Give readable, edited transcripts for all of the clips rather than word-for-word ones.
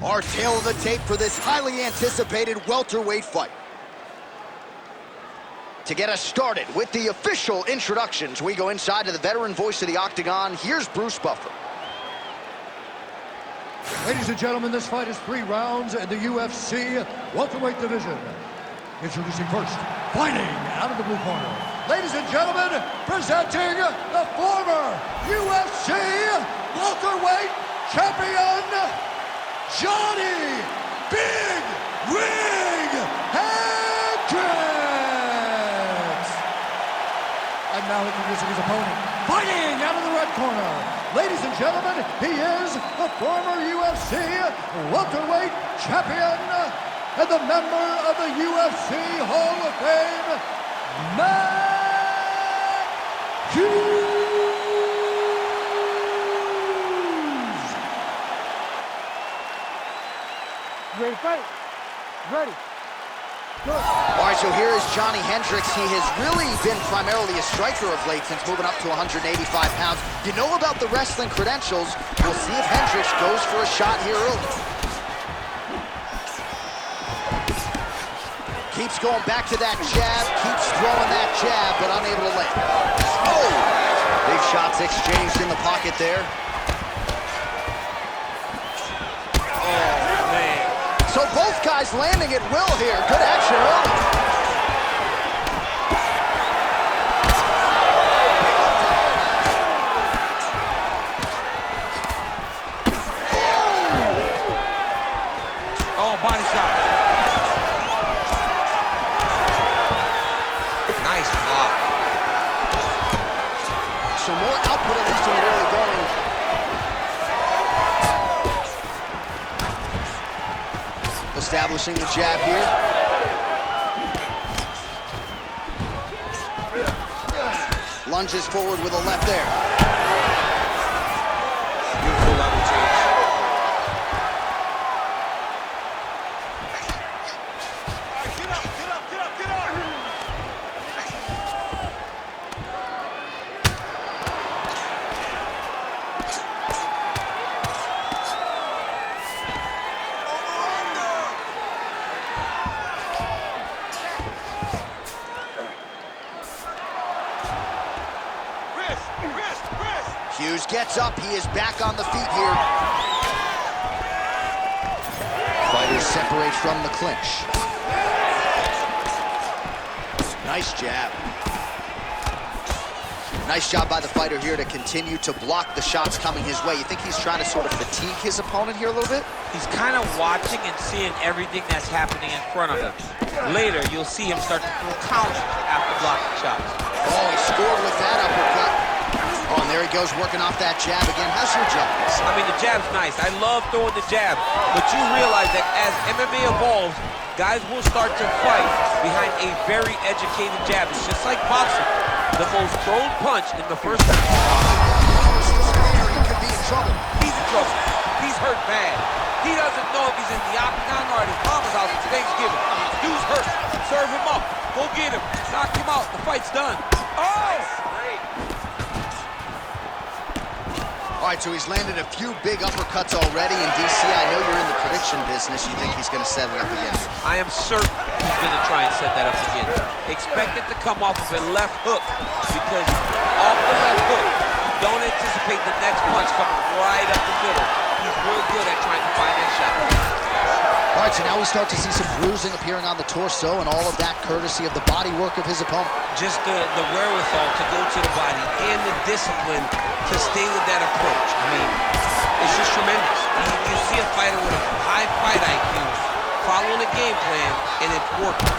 Our tail of the tape for this highly anticipated welterweight fight. To get us started with the official introductions, we go inside to the veteran voice of the Octagon. Here's Bruce Buffer. Ladies and gentlemen, this fight is 3 rounds in the UFC welterweight division. Introducing first, fighting out of the blue corner. Ladies and gentlemen, presenting the former UFC welterweight champion, Johnny Big Ring Hendricks. And now introducing his opponent, fighting out of the red corner. Ladies and gentlemen, he is the former UFC welterweight champion and the member of the UFC Hall of Fame, Matt Hughes. Ready to fight? Ready. Good. All right, so here is Johnny Hendricks. He has really been primarily a striker of late since moving up to 185 pounds. You know about the wrestling credentials. We'll see if Hendricks goes for a shot here early. Keeps going back to that jab, keeps throwing that jab, but unable to land. Oh! Big shots exchanged in the pocket there. So both guys landing at will here. Good action early. Oh, body shot. Nice block. So more output at least in the early going. Establishing the jab here. Lunges forward with a left there. Beautiful level change. Get up, get up, get up, get up! Hughes gets up. He is back on the feet here. Fighters separate from the clinch. Nice jab. Nice job by the fighter here to continue to block the shots coming his way. You think he's trying to sort of fatigue his opponent here a little bit? He's kind of watching and seeing everything that's happening in front of him. Later, you'll see him start to throw counters after blocking shots. Oh, he scored with that uppercut. Oh, and there he goes, working off that jab again. How's your jab? I mean, the jab's nice. I love throwing the jab. But you realize that as MMA evolves, guys will start to fight behind a very educated jab. It's just like boxing. The most thrown punch in the first round. He could be in trouble. He's in trouble. He's hurt bad. He doesn't know if he's in the octagon or at his mama's house for Thanksgiving. Dude's hurt. Serve him up. Go get him. Knock him out. The fight's done. Oh! All right, so he's landed a few big uppercuts already in DC. I know you're in the prediction business. You think he's going to set it up again? I am certain he's going to try and set that up again. Expect it to come off of a left hook, because off the left hook, don't anticipate the next punch coming right up the middle. He's real good at trying to find that shot. All right, so now we start to see some bruising appearing on the torso, and all of that courtesy of the body work of his opponent. Just the wherewithal to go to the body and the discipline to stay with that approach. I mean, it's just tremendous. You see a fighter with a high fight IQ following a game plan, and it's working.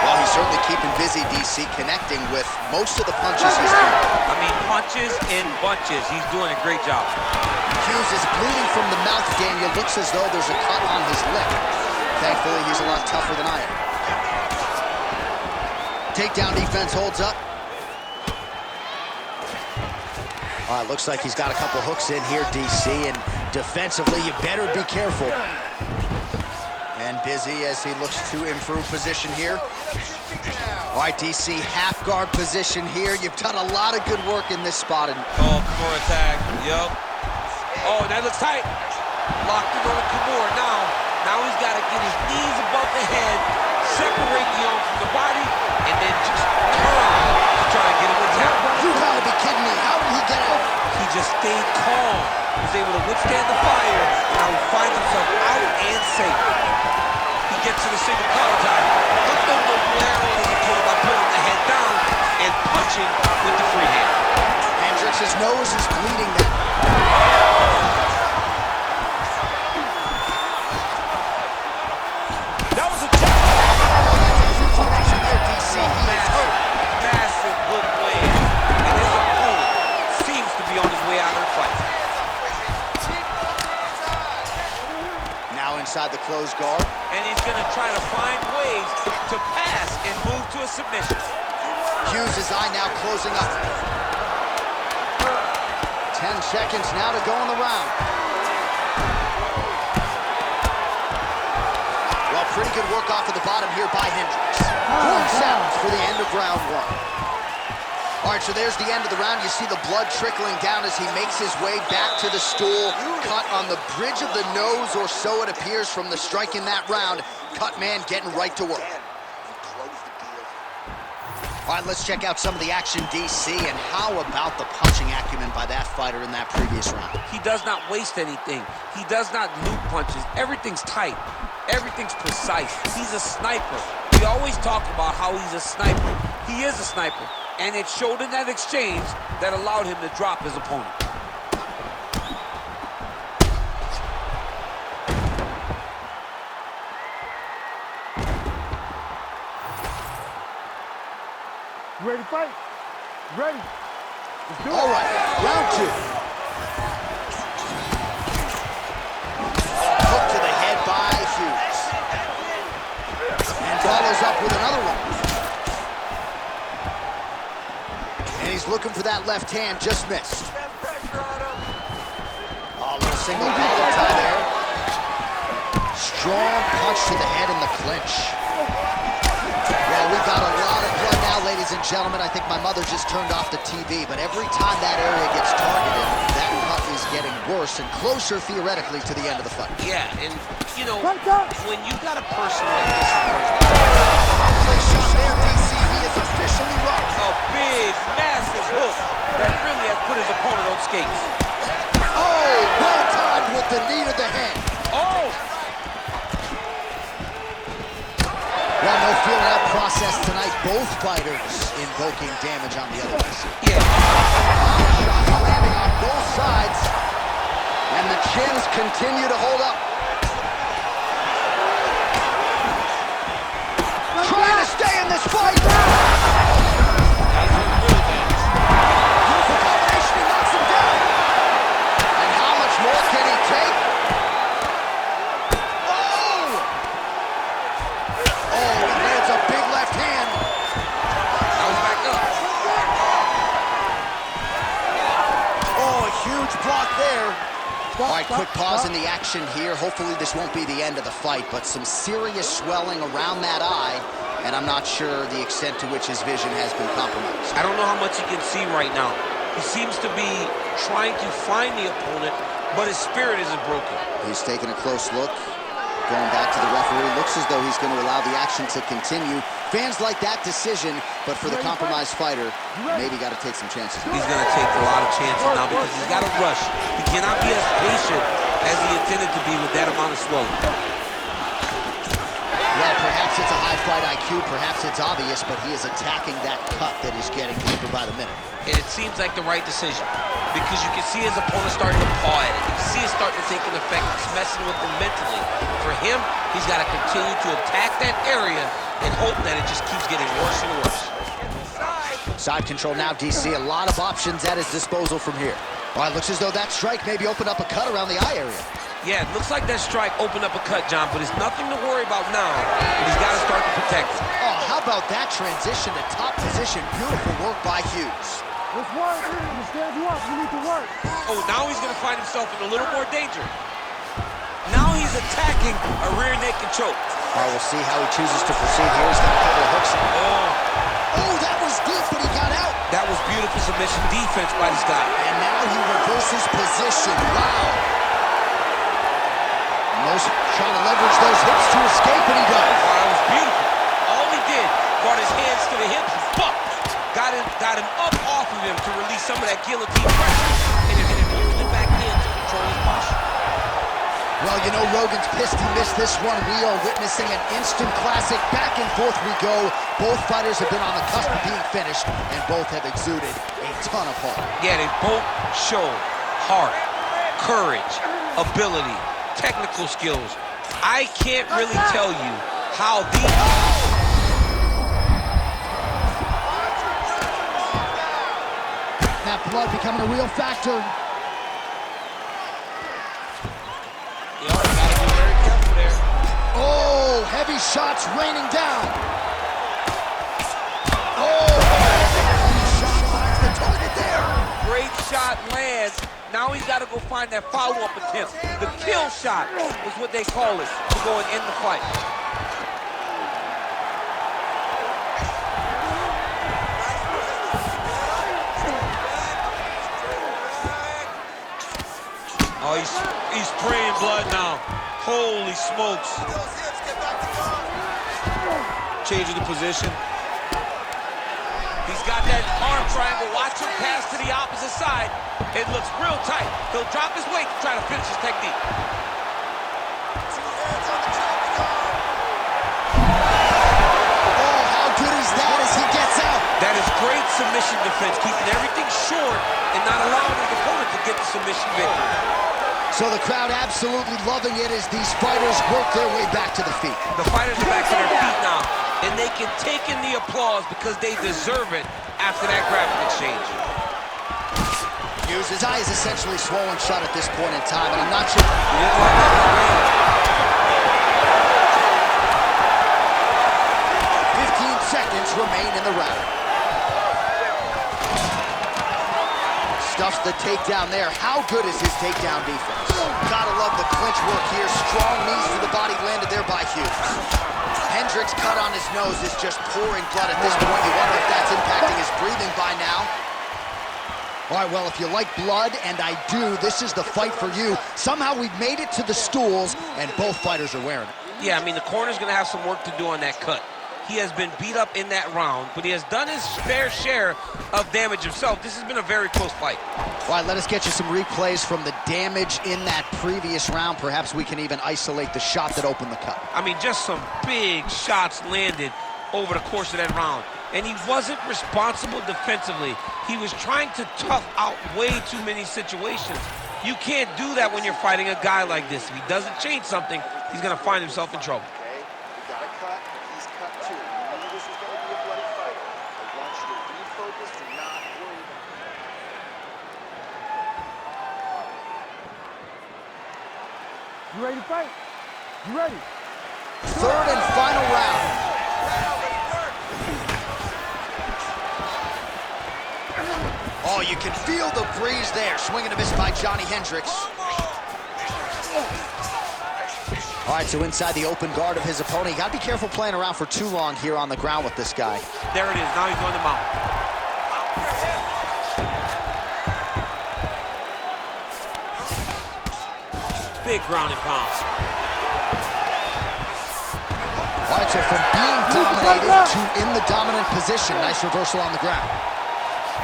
Well, he's certainly keeping busy, DC, connecting with most of the punches he's throwing. I mean, punches in bunches. He's doing a great job. Hughes is bleeding from the mouth, Daniel. Looks as though there's a cut on his lip. Thankfully, he's a lot tougher than I am. Takedown defense holds up. All right, looks like he's got a couple hooks in here, DC, and defensively, you better be careful. And busy as he looks to improve position here. All right, DC, half guard position here. You've done a lot of good work in this spot. Oh, core attack, yup. Oh, that looks tight. Locked in on the Kimura now. Now he's got to get his knees above the head, separate the arm from the body, and then just turn to try and get him to tap. You gotta be kidding me. How did he get out? He just stayed calm. Was able to withstand the fire. Now he finds himself out and safe. He gets to the single collar tie. Look at the glare on his opponent by pulling the head down and punching with the free hand. Hendricks' nose is bleeding now. That was a jab. DC. He is hurt. Massive hook blade. And his opponent seems to be on his way out of the fight. Now inside the closed guard. And he's going to try to find ways to pass and move to a submission. Hughes' eye now closing up. 10 seconds now to go in the round. Well, pretty good work off of the bottom here by Hendricks. Horn sounds for the end of round one. All right, so there's the end of the round. You see the blood trickling down as he makes his way back to the stool. Cut on the bridge of the nose, or so it appears from the strike in that round. Cut man getting right to work. All right, let's check out some of the action, DC, and how about the punching acumen by that fighter in that previous round? He does not waste anything. He does not loop punches. Everything's tight. Everything's precise. He's a sniper. We always talk about how he's a sniper. He is a sniper. And it showed in that exchange that allowed him to drop his opponent. You ready to fight? Ready. Let's do it. All right, round two. Hook to the head by Hughes. And follows up with another one. And he's looking for that left hand, just missed. Oh, a little single collar tie there. Strong punch to the head in the clinch. Well, we got a lot of blood now, ladies and gentlemen. I think my mother just turned off the TV, but every time that area gets targeted, that cut is getting worse and closer, theoretically, to the end of the fight. Yeah, and, you know, when you got a person like this, Place shot there, DC. He is officially rocked. a big, massive hook that really has put his opponent on skates. Oh, well timed with the knee to the head. Oh! Well, no feeling out process tonight. Both fighters invoking damage on the other side. Yeah. Shots landing on both sides. And the chins continue to hold up. Trying to stay in this fight. Beautiful combination. He knocks him down. And how much more can he take? Block there. All right, quick pause in the action here. Hopefully this won't be the end of the fight, but some serious swelling around that eye, and I'm not sure the extent to which his vision has been compromised. I don't know how much he can see right now. He seems to be trying to find the opponent, but his spirit isn't broken. He's taking a close look. Going back to the referee. Looks as though he's going to allow the action to continue. Fans like that decision, but for the compromised fighter, maybe got to take some chances. He's going to take a lot of chances now because he's got to rush. He cannot be as patient as he intended to be with that amount of swelling. Well, perhaps it's a high fight IQ, perhaps it's obvious, but he is attacking that cut that is getting deeper by the minute. And it seems like the right decision because you can see his opponent starting to paw at it. You can see it starting to take an effect. It's messing with him mentally. For him, he's got to continue to attack that area and hope that it just keeps getting worse and worse. Side control now, DC. A lot of options at his disposal from here. All right, looks as though that strike maybe opened up a cut around the eye area. Yeah, it looks like that strike opened up a cut, John, but it's nothing to worry about now. He's got to start to protect it. Oh, how about that transition to top position? Beautiful work by Hughes. Let's work. We stand you up. You need to work. Oh, now he's going to find himself in a little more danger. Now he's attacking a rear naked choke. All right, we'll see how he chooses to proceed here. He's got a couple of hooks. Oh. Oh, that was deep, but he got out. That was beautiful submission defense by this guy. And now he reverses position. Wow. Trying to leverage those hips to escape, and he does. Oh, that was beautiful. All he did, brought his hands to the hips, fuck. Got him up off of him to release some of that guillotine pressure, and then moved it back in to control his posture. Well, you know, Rogan's pissed he missed this one. We are witnessing an instant classic. Back and forth we go. Both fighters have been on the cusp of being finished, and both have exuded a ton of heart. Yeah, they both show heart, courage, ability, technical skills. I can't really tell you how these... That blood becoming a real factor. You gotta be very careful there. Oh, heavy shots raining down. Oh, heavy shot finds the target there. Great shot lands. Now he's got to go find that follow-up attempt. The kill shot is what they call it to go and end the fight. Oh, he's spraying blood now. Holy smokes. Changing the position. He's got that arm triangle. Watch him pass to the opposite side. It looks real tight. He'll drop his weight to try to finish his technique. Oh, how good is that as he gets out? That is great submission defense, keeping everything short and not allowing his opponent to get the submission victory. So the crowd absolutely loving it as these fighters work their way back to the feet. The fighters are back to their feet now, and they can take in the applause because they deserve it after that grappling exchange. Hughes, his eye is essentially swollen shut at this point in time, and I'm not sure. 15 seconds remain in the round. Stuffs the takedown there. How good is his takedown defense? Gotta love the clinch work here. Strong knees to the body landed there by Hughes. Hendricks' cut on his nose is just pouring blood at this point. You wonder if that's impacting his breathing by now. All right, well, if you like blood, and I do, this is the fight for you. Somehow we've made it to the stools, and both fighters are wearing it. Yeah, I mean, the corner's going to have some work to do on that cut. He has been beat up in that round, but he has done his fair share of damage himself. This has been a very close fight. All right, let us get you some replays from the damage in that previous round. Perhaps we can even isolate the shot that opened the cut. I mean, just some big shots landed over the course of that round. And he wasn't responsible defensively. He was trying to tough out way too many situations. You can't do that when you're fighting a guy like this. If he doesn't change something, he's going to find himself in trouble. You ready to fight? You ready? Third and final round. Oh, you can feel the breeze there. Swing and a miss by Johnny Hendricks. All right, so inside the open guard of his opponent. You got to be careful playing around for too long here on the ground with this guy. There it is. Now he's going to mount. Big ground and pound. All right, so from being dominated to in the dominant position. Nice reversal on the ground.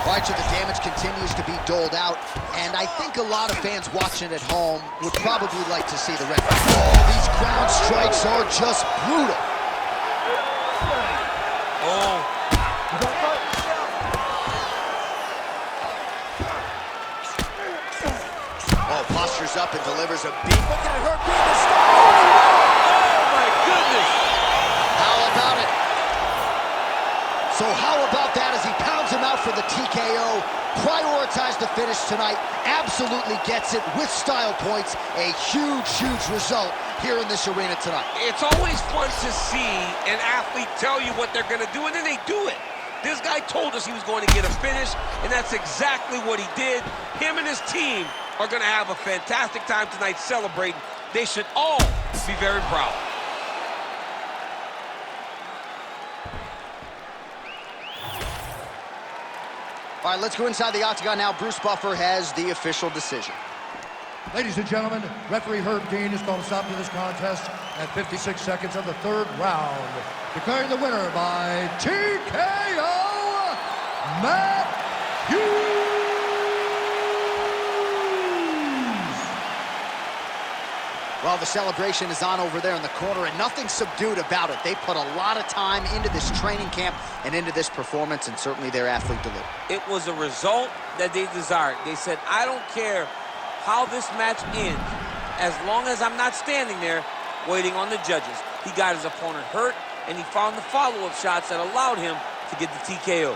All right, so the damage continues to be doled out, and I think a lot of fans watching at home would probably like to see the ref. Oh, these ground strikes are just brutal. Oh. Oh, postures up and delivers a beat. Look at her being the star. Oh, my goodness. How about it? So how about that as he pounds him out for the TKO? Prioritized the finish tonight. Absolutely gets it with style points. A huge, huge result here in this arena tonight. It's always fun to see an athlete tell you what they're going to do, and then they do it. This guy told us he was going to get a finish, and that's exactly what he did. Him and his team are going to have a fantastic time tonight celebrating. They should all be very proud. All right, let's go inside the octagon now. Bruce Buffer has the official decision. Ladies and gentlemen, referee Herb Dean has called a stop to this contest at 56 seconds of the third round, declaring the winner by TKO, Matt Hughes. Well, the celebration is on over there in the corner, and nothing subdued about it. They put a lot of time into this training camp and into this performance, and certainly their athlete delivered. It was a result that they desired. They said, I don't care how this match ends, as long as I'm not standing there waiting on the judges. He got his opponent hurt, and he found the follow-up shots that allowed him to get the TKO.